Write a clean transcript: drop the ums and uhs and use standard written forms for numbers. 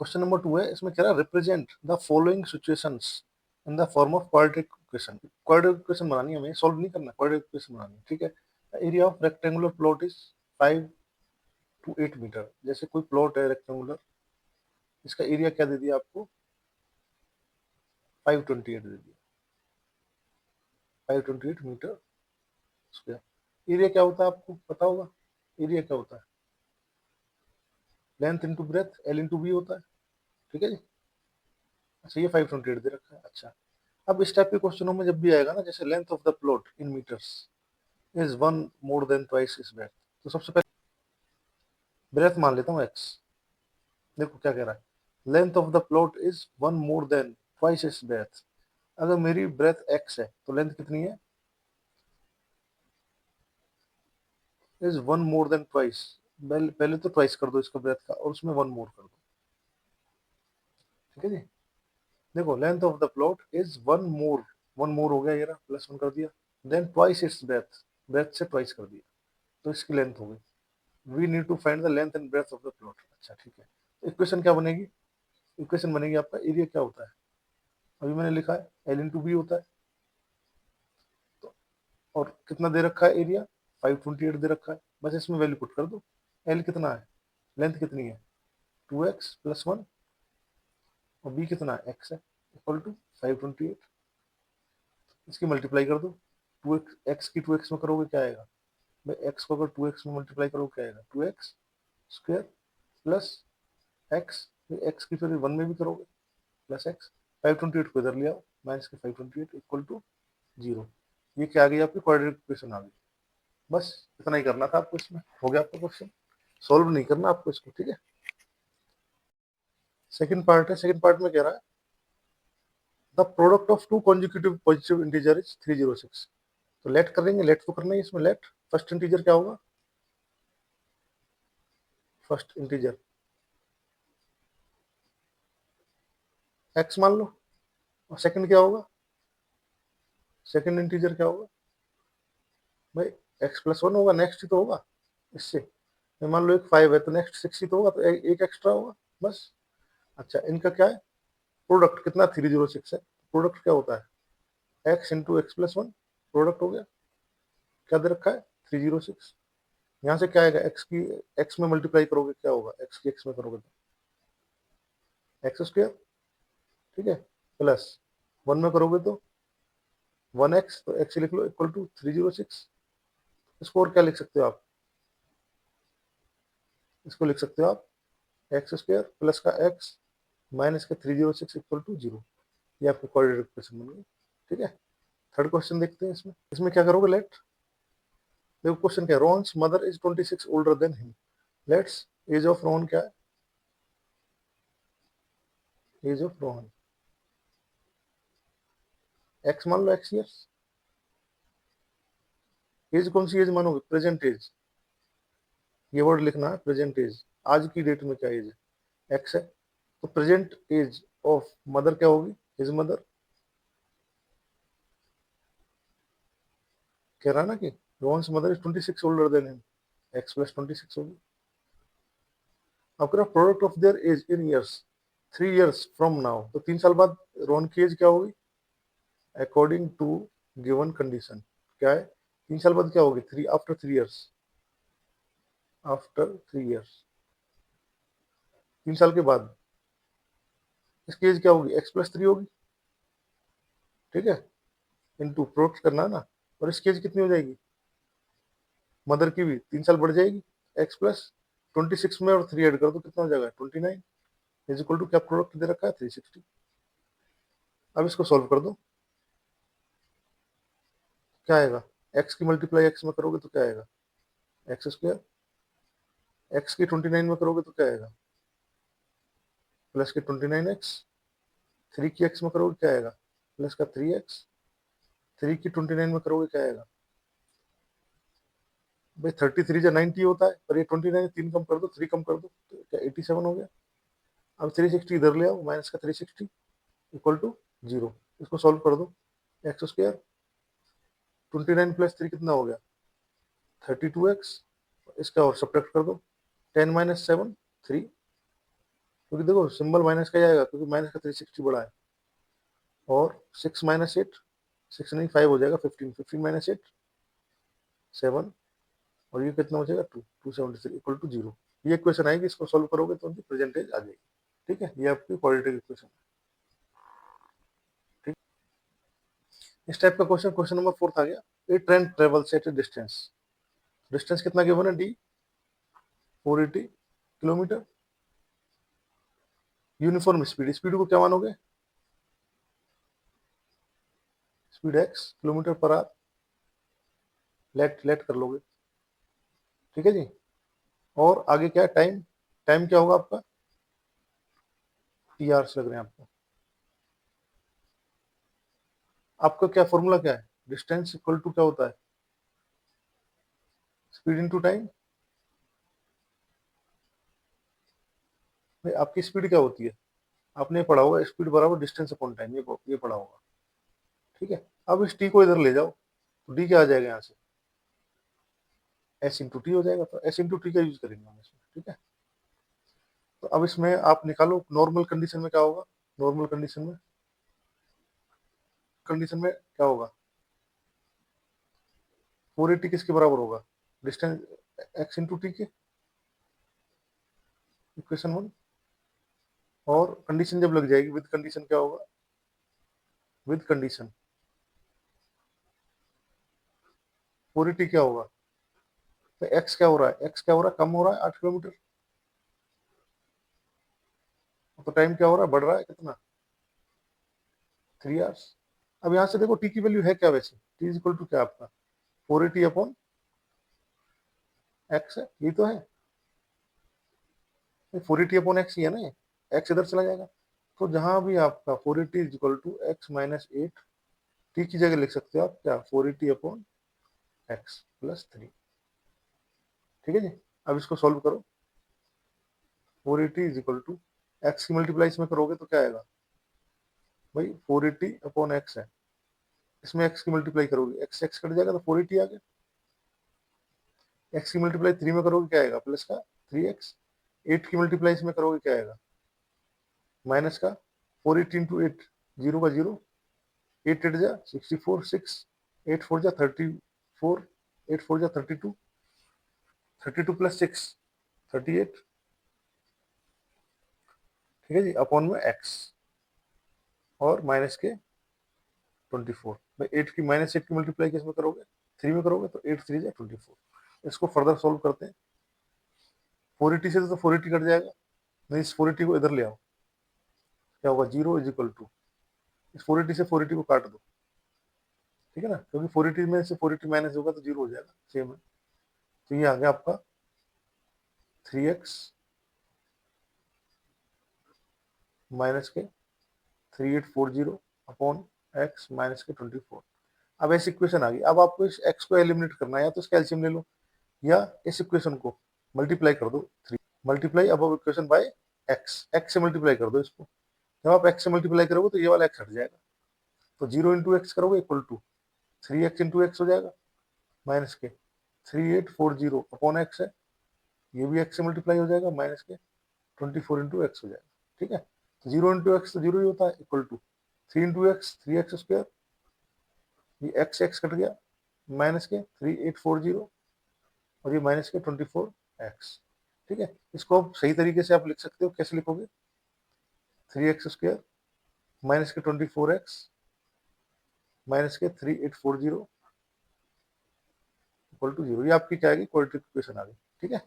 Question number 2 है, इसमें कह रहा है represent the following situations in the form of quadratic equation. Quadratic equation बनानी है, हमें सॉल्व नहीं करना, क्वाड्रेटिक इक्वेशन बनानी है, ठीक है। Area of rectangular plot is 5 to 8 metre. जैसे कोई प्लॉट है रेक्टेंगुलर, इसका एरिया क्या दे दिया आपको, 528 दे दिया, 528 मीटर स्क्वायर। एरिया क्या होता है आपको पता होगा, एरिया क्या होता है, length into breadth, L into B होता है, ठीक है जी। अच्छा, ये 528 दे रखा है। अच्छा, अब इस टाइप के क्वेश्चनों में जब भी आएगा ना, जैसे length of the plot in metres is 1 more than twice is breadth, तो सबसे पहले ब्रेथ मान लेता हूँ एक्स। देखो क्या कह रहा है, length of the plot is 1 more than twice is breadth. अगर मेरी ब्रेथ एक्स है तो लेंथ कितनी है, इज 1 मोर देन ट्वाइस। पहले तो ट्वाइस कर दो इसका ब्रेथ का, और उसमें 1 मोर कर दो, ठीक है जी। देखो length of the plot is 1 more, 1 more हो गया, ये रहा, प्लस 1 कर दिया, then twice it's breadth, breadth से ट्वाइस कर दिया, तो इसकी लेंथ हो गई। We need to find the length and breadth of the plot. अच्छा ठीक है, तो इक्वेशन क्या बनेगी, इक्वेशन बनेगी आपका एरिया क्या होता है, अभी मैंने लिखा है एल इंटू बी होता है, तो और कितना दे रखा है एरिया, 528 दे रखा है, बस इसमें वैल्यू पुट कर दो। एल कितना है, लेंथ कितनी है, 2x प्लस 1, और बी कितना है, x है, इक्वल टू 528। इसकी मल्टीप्लाई कर दो, 2x, x की 2x में करोगे क्या आएगा भाई, x को अगर 2x में मल्टीप्लाई करोगे क्या आएगा, 2x square plus x, x की फिर 1 में भी करोगे प्लस x, 528 को इधर ले आओ, माइनस के 528 इक्वल टू 0। ये क्या आ गई आपकी क्वाड्रेटिक इक्वेशन आ गई। बस इतना ही करना था आपको, इसमें हो गया आपका क्वेश्चन, सॉल्व नहीं करना आपको इसको, ठीक है। सेकंड पार्ट है, सेकंड पार्ट में कह रहा है the product of two consecutive positive integer is 306। तो लेट करेंगे, लेट तो करना ही इसमें, लेट फर्स्ट इंटीजर क्या होगा, फर्स्ट इंटीजर x मान लो, और सेकंड क्या होगा, सेकंड इंटीजर क्या होगा भाई, x प्लस 1 होगा, नेक्स्ट ही तो होगा इससे। मान लो एक 5 है तो नेक्स्ट 6 ही तो होगा, तो एक एक्स्ट्रा होगा बस। अच्छा, इनका क्या है, प्रोडक्ट कितना 306 है, प्रोडक्ट क्या होता है x into x plus 1, product हो गया, क्या दे रखा है 306। यहाँ से क्या आएगा, x की x में मल्टीप्लाई करोगे क्या होगा, x की x में करोगे तो एक्स स्क्वायर, ठीक है, प्लस 1 में करोगे तो 1x, तो x लिख लो इक्वल टू 306। इसको और क्या लिख सकते हो आप, इसको लिख सकते हो आप एक्स स्क्वायर प्लस का x माइनस का 306 इक्वल टू 0। ये आपका क्वाड्रेटिक इक्वेशन बन गई, ठीक है। थर्ड क्वेश्चन देखते हैं, इसमें इसमें क्या करोगे, लेट, देखो क्वेश्चन क्या है, Rohan's mother is 26 older than him. Let's age of Rohan क्या है, एज ऑफ रोहन एक्स मान लो, एक्स ईयर्स। एज कौन सी एज मानोगे, प्रेजेंट एज, ये वर्ड लिखना है प्रेजेंट एज, आज की डेट में क्या एज है, एक्स है, तो प्रेजेंट एज ऑफ मदर क्या होगी, हिज मदर। कह रहा ना कि Rohan's mother is 26 older than him, x plus 26 होगी। अब कह रहा product of their age in years 3 years from now, तो 3 साल बाद रोहन की एज क्या होगी, अकॉर्डिंग टू गिवन कंडीशन, क्या है 3 साल बाद क्या होगी, 3 after 3 years, आफ्टर 3 years, 3 साल के बाद इसकी एज क्या होगी, एक्स प्लस 3 होगी, ठीक है, इनटू प्रोडक्ट करना है ना, और इसकी एज कितनी हो जाएगी, मदर की भी 3 साल बढ़ जाएगी, एक्स प्लस 26 में और 3 ऐड कर दो, कितना हो जाएगा 29, इज इक्वल टू क्या प्रोडक्ट दे रखा है 360। अब इसको सॉल्व कर दो, क्या आएगा, एक्स की मल्टीप्लाई एक्स में करोगे तो क्या आएगा, एक्स स्क्वायर, एक्स की 29 में करोगे तो क्या आएगा, प्लस के 29x, 3 की x में करोगे क्या आएगा, प्लस का 3x, 3 की 29 में करोगे क्या आएगा भाई, 33 जो 90 होता है, पर ये 29, 3 कम कर दो, 3 कम कर दो, तो क्या 87 हो गया। अब 360 इधर ले आओ, माइनस का 360 इक्वल टू 0। इसको सॉल्व कर दो, एक्स स्क्वायर 29 प्लस 3 कितना हो गया 32x, इसका और सब्ट्रैक्ट कर दो, 10 - 7 3, क्योंकि देखो सिंबल माइनस का जाएगा, क्योंकि माइनस का 360 बड़ा है। और 6 माइनस 8, 6 नहीं 5 हो जाएगा, 15, 15 माइनस 8 7, और ये कितना बचेगा 2, 273 इक्वल टू 0। ये इक्वेशन आएगी, इसको सॉल्व करोगे तो उनकी परसेंटेज आ जाएगी। ठीक है, ये आपकी क्वाड्रेटिक इक्वेशन है। ठीक, इस टाइप का क्वेश्चन, क्वेश्चन नंबर 4 आ गया। A train travels at a distance, distance कितना गिवन है, D 480 kilometre. Uniform speed, speed को क्या मानोगे, speed X kilometre per hour, let let कर लोगे। ठीक है जी। और आगे क्या है, टाइम, टाइम क्या होगा आपका, टी आवर्स लग रहे हैं आपको। आपका क्या फॉर्मूला क्या है, डिस्टेंस इक्वल टू क्या होता है, स्पीड इनटू टाइम। भाई आपकी स्पीड क्या होती है, आपने पढ़ा होगा स्पीड बराबर डिस्टेंस अपॉन टाइम, ये पढ़ा होगा। ठीक है, अब इस टी को इधर ले जाओ, तो डी क्या आ जाएगा यहाँ से, एस इंटू टी हो जाएगा। तो एस इंटू टी का यूज करेंगे हम इसमें। ठीक है, तो अब इसमें आप निकालो नॉर्मल कंडीशन में क्या होगा, नॉर्मल कंडीशन में क्या होगा, 480 किसके बराबर होगा, डिस्टेंस एक्स इंटू टी के, इक्वेशन 1। और कंडीशन जब लग जाएगी, विद कंडीशन क्या होगा, विद कंडीशन 480 क्या होगा, तो एक्स क्या हो रहा है, एक्स क्या हो रहा है, कम हो रहा है 8 किलोमीटर। तो टाइम क्या हो रहा है, बढ़ रहा है कितना, 3 आवर्स। अब यहाँ से देखो टी की वैल्यू है क्या, वैसे टी इज इक्वल टू क्या आपका 480 अपॉन एक्स है, ये तो है 480 अपॉन एक्स ही है ना, एक्स इधर चला जाएगा। तो जहां भी आपका 480 is equal to x minus 8, t की जगह लिख सकते हो आप क्या, 480 अपॉन एक्स प्लस 3। ठीक है जी, अब इसको सॉल्व करो। 480 इज इक्वल टू एक्स की मल्टीप्लाई इसमें करोगे तो क्या आएगा, भाई 480 अपॉन एक्स है, इसमें एक्स की मल्टीप्लाई करोगे, एक्स एक्स कट जाएगा तो 480 आ गया। एक्स की मल्टीप्लाई 3 में करोगे क्या आएगा, प्लस का 3x। 8 की मल्टीप्लाई इसमें करोगे क्या आएगा, माइनस का 480 इंटू 8, 0 का 0, 8 8 जा 64, 6 8 4 जा 34, 8 4 जा 32, 32 प्लस 6 38। ठीक है जी, अपॉन में एक्स, और माइनस के 24। भाई 8 की माइनस 8 की मल्टीप्लाई किसमें करोगे, 3 में करोगे, तो 8 3 जा 24। इसको फर्दर सॉल्व करते हैं। 480 से तो 480 कट जाएगा, नहीं इस 480 को इधर ले आओ, क्या होगा 0 इज इक्वल टू, इस 480 से 480 को काट दो। ठीक है ना, क्योंकि 480 में से 480 माइनस होगा तो 0 हो जाएगा, सेम है। तो ये आ गया आपका 3x माइनस के 3840 अपॉन एक्स माइनस के 24। अब ऐसी इक्वेशन आ गई, अब आपको इस x को एलिमिनेट करना है, या तो इसका एलसीएम ले लो, या इस इक्वेशन को मल्टीप्लाई कर दो, 3 मल्टीप्लाई अब इक्वेशन बाय एक्स, एक्स से मल्टीप्लाई कर दो इसको। जब आप एक्स से मल्टीप्लाई करोगे तो ये वाला एक्स हट जाएगा, तो 0 इंटू एक्स करोगे equal to 3x into x हो जाएगा, माइनस के 3840 अपॉन एक्स है, ये भी एक्स से मल्टीप्लाई हो जाएगा, माइनस के 24 इंटू एक्स हो जाएगा। ठीक है, तो 0 इंटू एक्स तो 0 ही होता है, equal to 3 into x 3x square, ये एक्स एक्स कट गया, माइनस के 3840, और ये माइनस के 24x। ठीक है, इसको आप सही तरीके से आप लिख सकते हो, कैसे लिखोगे, 3x स्क्वायर माइनस के 24x माइनस के 3840 इक्वल टू 0। ये आपकी क्या आएगी, क्वाड्रेटिक इक्वेशन आ गई। ठीक है।